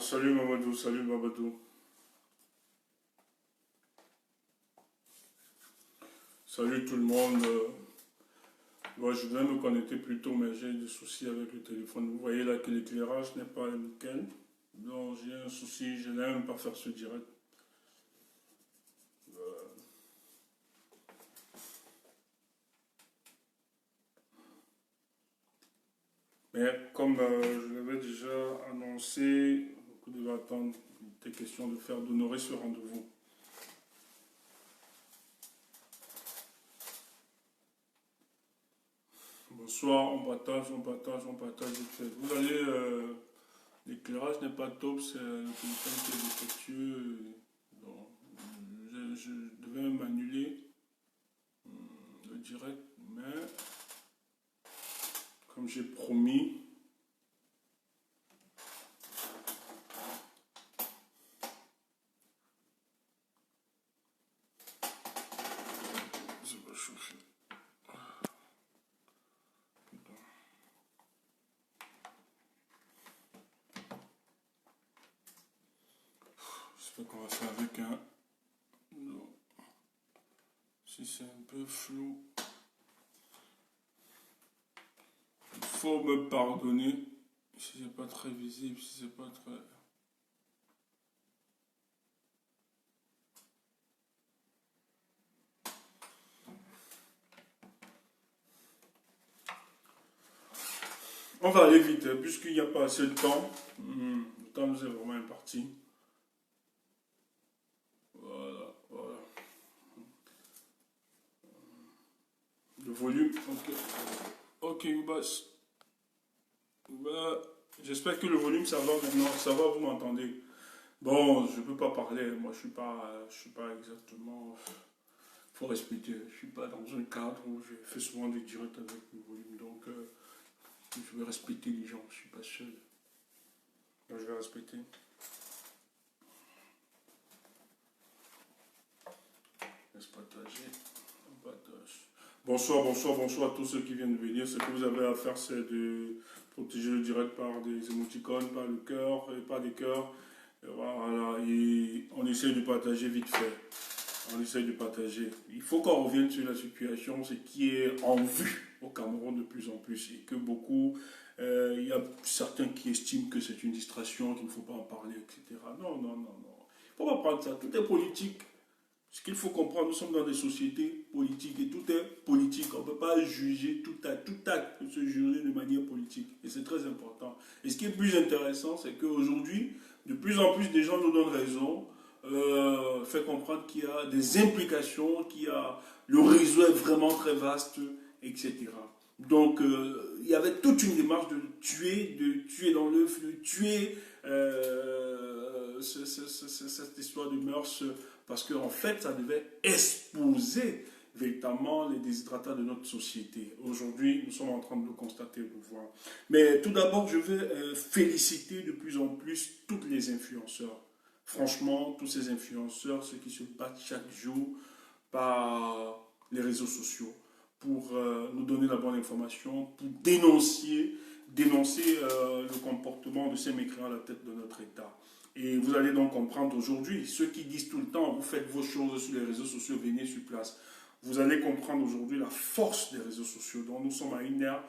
Salut Mamadou, salut Mamadou. Salut tout le monde. Je devais me connecter plus tôt, mais j'ai des soucis avec le téléphone. Vous voyez là que l'éclairage n'est pas nickel. Donc j'ai un souci, je n'aime pas faire ce direct. Mais comme je l'avais déjà annoncé, vous devez attendre des questions de faire d'honorer ce rendez-vous. Bonsoir, on partage, on partage, on partage. Vous allez, l'éclairage n'est pas top, c'est le téléphone qui est défectueux. Donc, je devais m'annuler le direct, mais comme j'ai promis, ça va chauffer. J'espère qu'on va faire avec un... Non. Si c'est un peu flou, il faut me pardonner si c'est pas très visible, si c'est pas très... On va aller vite, hein, puisqu'il n'y a pas assez de temps. Le temps nous est vraiment imparti. Voilà, voilà. Le volume, ok. Ok, Ubas. J'espère que le volume, ça va maintenant. Ça va, vous m'entendez? Bon, je ne peux pas parler. Moi, je suis pas exactement... Faut respecter. Je suis pas dans un cadre où je fais souvent des directs avec le volume. Donc, je vais respecter les gens. Je suis pas seul. Donc, je vais respecter. Laisse partager. On partage. Bonsoir, bonsoir, bonsoir à tous ceux qui viennent de venir. Ce que vous avez à faire, c'est de protéger le direct par des émoticônes, par le cœur, et par des cœurs. Et voilà, et on essaie de partager vite fait. On essaie de partager. Il faut qu'on revienne sur la situation, ce qui est en vue au Cameroun de plus en plus. Et que beaucoup, il y a certains qui estiment que c'est une distraction, qu'il ne faut pas en parler, etc. Non, non, non, non. Il ne faut pas prendre ça. Tout est politique. Ce qu'il faut comprendre, nous sommes dans des sociétés politiques et tout est politique. On ne peut pas juger tout acte peut se juger de manière politique. Et c'est très important. Et ce qui est plus intéressant, c'est qu'aujourd'hui, de plus en plus de gens nous donnent raison, fait comprendre qu'il y a des implications, le réseau est vraiment très vaste, etc. Donc, il y avait toute une démarche de tuer dans l'œuf, de tuer cette histoire de mœurs, parce qu'en fait, ça devait exposer véritablement les déshydratats de notre société. Aujourd'hui, nous sommes en train de le constater, de le voir. Mais tout d'abord, je vais féliciter de plus en plus tous les influenceurs. Franchement, tous ces influenceurs, ceux qui se battent chaque jour par les réseaux sociaux pour nous donner la bonne information, pour dénoncer le comportement de ces mécréants à la tête de notre État. Et vous allez donc comprendre aujourd'hui, ceux qui disent tout le temps, vous faites vos choses sur les réseaux sociaux, venez sur place. Vous allez comprendre aujourd'hui la force des réseaux sociaux. Donc nous sommes à une ère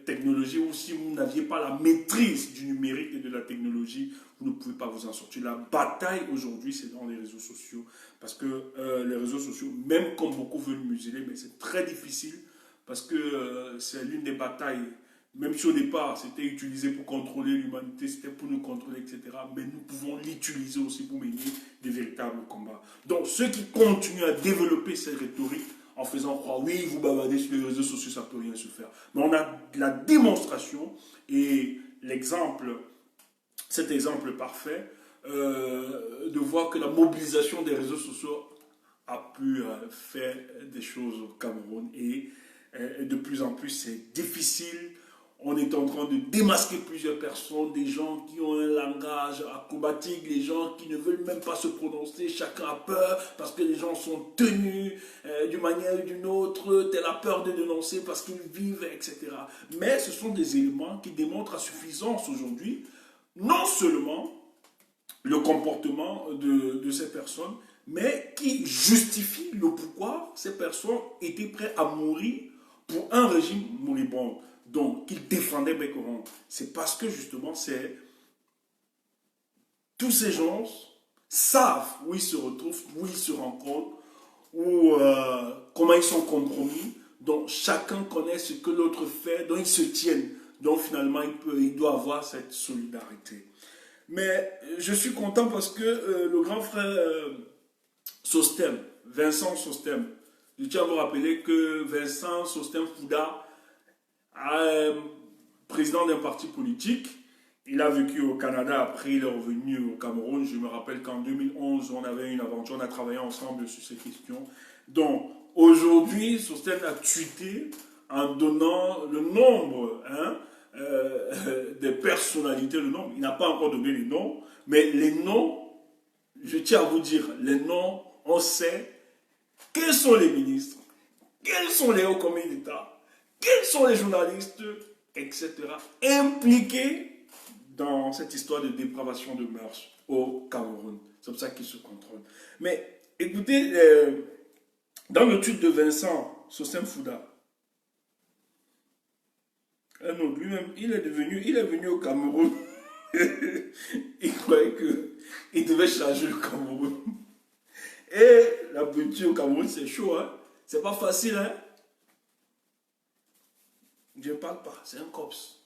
technologie où si vous n'aviez pas la maîtrise du numérique et de la technologie, vous ne pouvez pas vous en sortir. La bataille aujourd'hui, c'est dans les réseaux sociaux. Parce que les réseaux sociaux, même comme beaucoup veulent museler, mais c'est très difficile parce que c'est l'une des batailles. Même si au départ, c'était utilisé pour contrôler l'humanité, c'était pour nous contrôler, etc. Mais nous pouvons l'utiliser aussi pour mener des véritables combats. Donc, ceux qui continuent à développer cette rhétorique en faisant croire, oui, vous bavardez sur les réseaux sociaux, ça ne peut rien se faire. Mais on a la démonstration et l'exemple, cet exemple parfait, de voir que la mobilisation des réseaux sociaux a pu faire des choses au Cameroun. Et de plus en plus, c'est difficile. On est en train de démasquer plusieurs personnes, des gens qui ont un langage acrobatique, les gens qui ne veulent même pas se prononcer, chacun a peur parce que les gens sont tenus d'une manière ou d'une autre, tel a peur de dénoncer parce qu'ils vivent, etc. Mais ce sont des éléments qui démontrent à suffisance aujourd'hui, non seulement le comportement de ces personnes, mais qui justifient le pourquoi ces personnes étaient prêtes à mourir pour un régime moribond. Donc, qu'ils défendaient Bécoron. C'est parce que justement, tous ces gens savent où ils se retrouvent, où ils se rencontrent, ou comment ils sont compromis. Donc, chacun connaît ce que l'autre fait, donc ils se tiennent. Donc, finalement, il doit avoir cette solidarité. Mais je suis content parce que le grand frère Sostem, Vincent Sostem, je tiens à vous rappeler que Vincent Sostem Fouda, président d'un parti politique, il a vécu au Canada, après il est revenu au Cameroun. Je me rappelle qu'en 2011, on avait une aventure, on a travaillé ensemble sur ces questions. Donc, aujourd'hui, Sostem a tweeté en donnant le nombre des personnalités, le nombre. Il n'a pas encore donné les noms, mais les noms, je tiens à vous dire, les noms, on sait quels sont les ministres, quels sont les hauts commis d'État, quels sont les journalistes, etc., impliqués dans cette histoire de dépravation de mœurs au Cameroun. C'est comme ça qu'ils se contrôlent. Mais écoutez, dans le tweet de Vincent Sostem Fouda, lui-même, il est venu au Cameroun. Il croyait qu'il devait changer le Cameroun. Et la politique au Cameroun, c'est chaud, hein. C'est pas facile, hein. Je ne parle pas, c'est un COPS.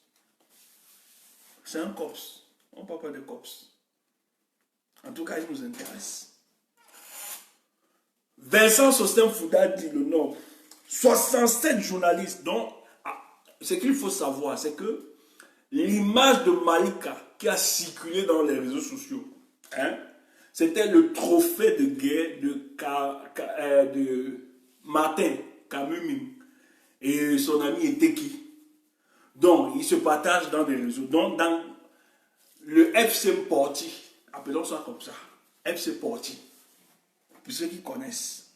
C'est un COPS. On ne parle pas de COPS. En tout cas, il nous intéresse. Vincent Sostem Fouda dit le nom. 67 journalistes. Donc, ce qu'il faut savoir, c'est que l'image de Malika qui a circulé dans les réseaux sociaux, hein, c'était le trophée de guerre de Martin Kamumim. Et son ami était qui? Donc, ils se partagent dans des réseaux. Donc, dans le FC Porti, appelons ça comme ça, FC Porti, pour ceux qui connaissent.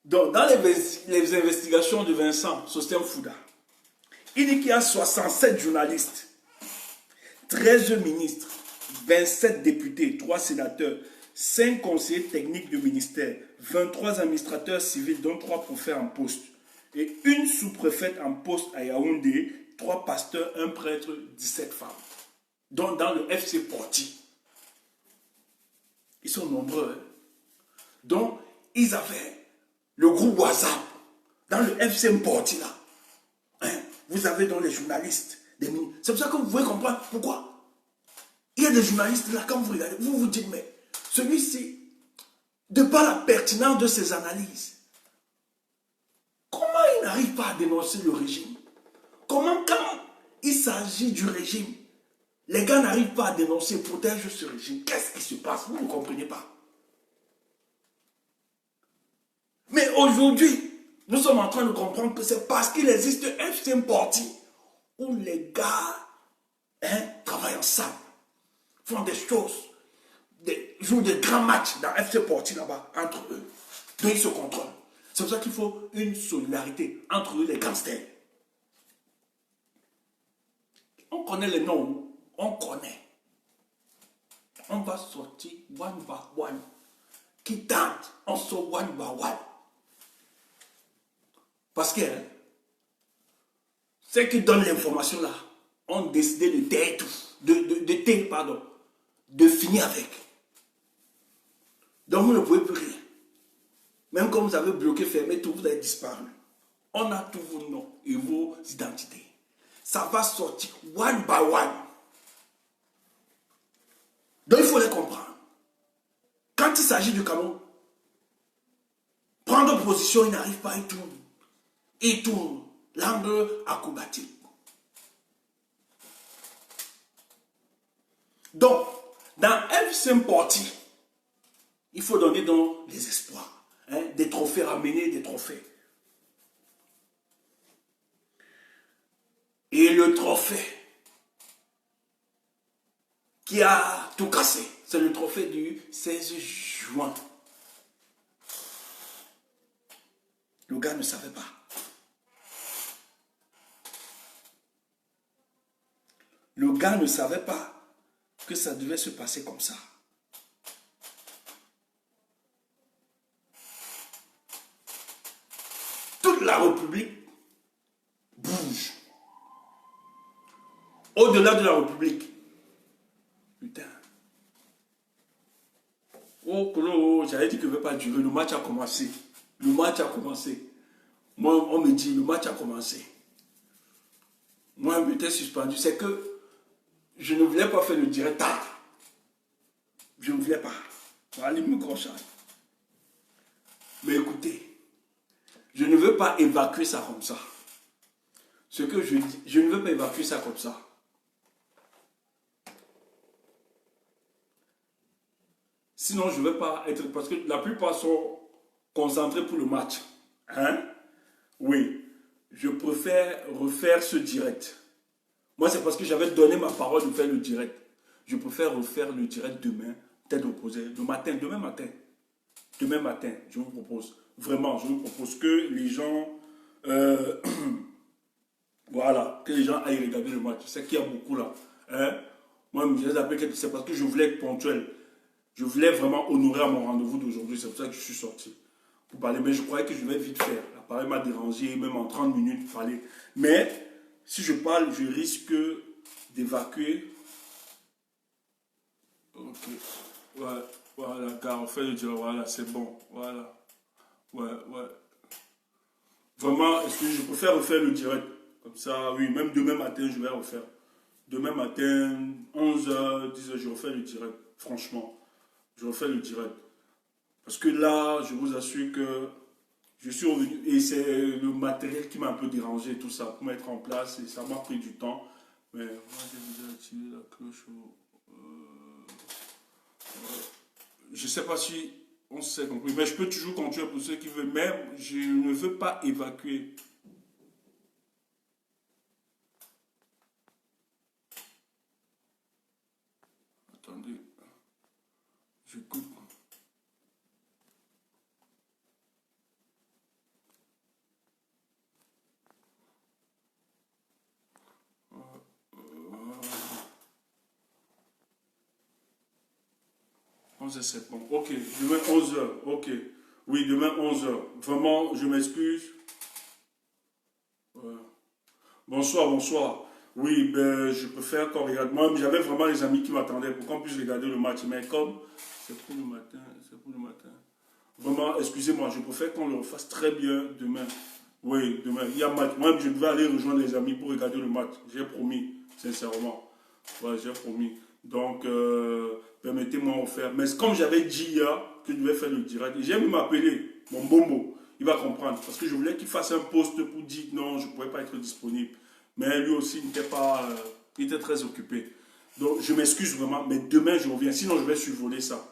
Donc, dans les investigations de Vincent Sostem Fouda, il dit qu'il y a 67 journalistes, 13 ministres, 27 députés, 3 sénateurs, 5 conseillers techniques du ministère, 23 administrateurs civils, dont 3 préfets en poste, et une sous-préfète en poste à Yaoundé, 3 pasteurs, 1 prêtre, 17 femmes. Donc dans le FC Porti. Ils sont nombreux. Hein? Donc, ils avaient le groupe WhatsApp dans le FC Porti là. Hein? Vous avez donc les journalistes. C'est pour ça que vous pouvez comprendre pourquoi. Il y a des journalistes là, quand vous regardez, vous vous dites, mais celui-ci, de par la pertinence de ses analyses, comment il n'arrive pas à dénoncer le régime? Comment, quand il s'agit du régime, les gars n'arrivent pas à dénoncer, protéger ce régime? Qu'est-ce qui se passe? Vous ne comprenez pas. Mais aujourd'hui, nous sommes en train de comprendre que c'est parce qu'il existe un système parti où les gars travaillent ensemble, font des choses, jouent des grands matchs dans FC Porti là-bas, entre eux. Donc ils se contrôlent. C'est pour ça qu'il faut une solidarité entre eux, les gangsters. On connaît les noms, on connaît. On va sortir one by one. Qui tente, on sort one by one. Parce que ceux qui donnent l'information là ont décidé de taire tout, de finir avec. Donc vous ne pouvez plus rien. Même quand vous avez bloqué, fermé tout, vous avez disparu. On a tous vos noms et vos identités. Ça va sortir one by one. Donc il faut les comprendre. Quand il s'agit du Cameroun, prendre position, il n'arrive pas, il tourne l'angle acrobatique. Donc, dans FC Porti, il faut donner donc des espoirs, des trophées, ramener des trophées. Et le trophée qui a tout cassé, c'est le trophée du 16 juin. Le gars ne savait pas. Le gars ne savait pas que ça devait se passer comme ça. Toute la République bouge. Au-delà de la République. Putain. Oh, j'avais dit que ne veut pas durer. Le match a commencé. Le match a commencé. Moi, on me dit, le match a commencé. Moi, je m'étais suspendu. C'est que je ne voulais pas faire le direct. Je ne voulais pas. Allez, me crochage. Mais écoutez, je ne veux pas évacuer ça comme ça. Ce que je dis, je ne veux pas évacuer ça comme ça. Sinon, je ne vais pas être... Parce que la plupart sont concentrés pour le match. Hein? Oui. Je préfère refaire ce direct. Moi, c'est parce que j'avais donné ma parole de faire le direct. Je préfère refaire le direct demain, tête opposée, le matin, demain matin. Demain matin, je vous propose. Vraiment, je vous propose que les gens... voilà, que les gens aillent regarder le match. C'est qu'il y a beaucoup là. Hein? Moi, je les appelle, c'est parce que je voulais être ponctuel. Je voulais vraiment honorer à mon rendez-vous d'aujourd'hui. C'est pour ça que je suis sorti. Pour parler. Mais je croyais que je vais vite faire. L'appareil m'a dérangé, même en 30 minutes, il fallait. Mais, si je parle, je risque d'évacuer. Ok. Ouais, voilà, car on fait le dire, voilà, c'est bon. Voilà. Ouais. Vraiment, est-ce que je préfère refaire le direct? Comme ça, oui, même demain matin, je vais refaire. Demain matin, 11h, 10h, je refais le direct. Franchement, je refais le direct. Parce que là, je vous assure que je suis revenu et c'est le matériel qui m'a un peu dérangé, tout ça, pour mettre en place et ça m'a pris du temps. Mais moi, j'ai déjà activé la cloche. Je ne sais pas si on s'est compris, mais je peux toujours continuer pour ceux qui veulent. Même, je ne veux pas évacuer. Attendez, j'écoute. C'est bon. Ok, demain 11h. Ok. Oui, demain 11h. Vraiment, je m'excuse. Bonsoir. Oui, ben, je peux faire qu'on regarde. Moi, j'avais vraiment les amis qui m'attendaient pour qu'on puisse regarder le match. Mais comme c'est pour le matin. Vraiment, excusez-moi, je préfère qu'on le refasse très bien demain. Oui, demain. Il y a match. Moi, je devais aller rejoindre les amis pour regarder le match. J'ai promis, sincèrement. Ouais, j'ai promis. Donc, permettez-moi de faire. Mais comme j'avais dit hier que je devais faire le direct, j'ai même appelé mon Bombo. Il va comprendre. Parce que je voulais qu'il fasse un post pour dire non, je ne pourrais pas être disponible. Mais lui aussi, il n'était pas. Il était très occupé. Donc, je m'excuse vraiment. Mais demain, je reviens. Sinon, je vais survoler ça.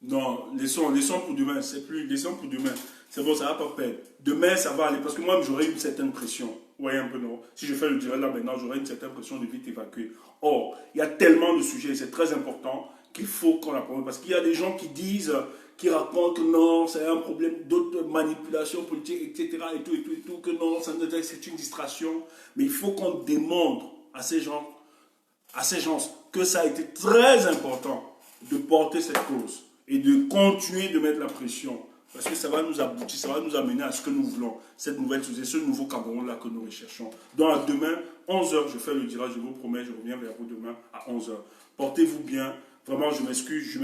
Non, laissons pour demain. C'est plus. Laissons pour demain. C'est bon, ça va pas perdre. Demain, ça va aller. Parce que moi, j'aurai une certaine pression. Vous voyez un peu, non? Si je fais le direct là maintenant, j'aurai une certaine pression de vite évacuer. Or, il y a tellement de sujets, c'est très important, qu'il faut qu'on apprenne. Parce qu'il y a des gens qui disent, qui racontent que non, c'est un problème d'autres manipulations politiques, etc. Et tout, que non, c'est une distraction. Mais il faut qu'on démontre à ces gens que ça a été très important de porter cette cause et de continuer de mettre la pression. Parce que ça va nous aboutir, ça va nous amener à ce que nous voulons, cette nouvelle société, ce nouveau Cameroun-là que nous recherchons. Donc à demain, 11h, je fais le direct, je vous promets, je reviens vers vous demain à 11h. Portez-vous bien, vraiment je m'excuse.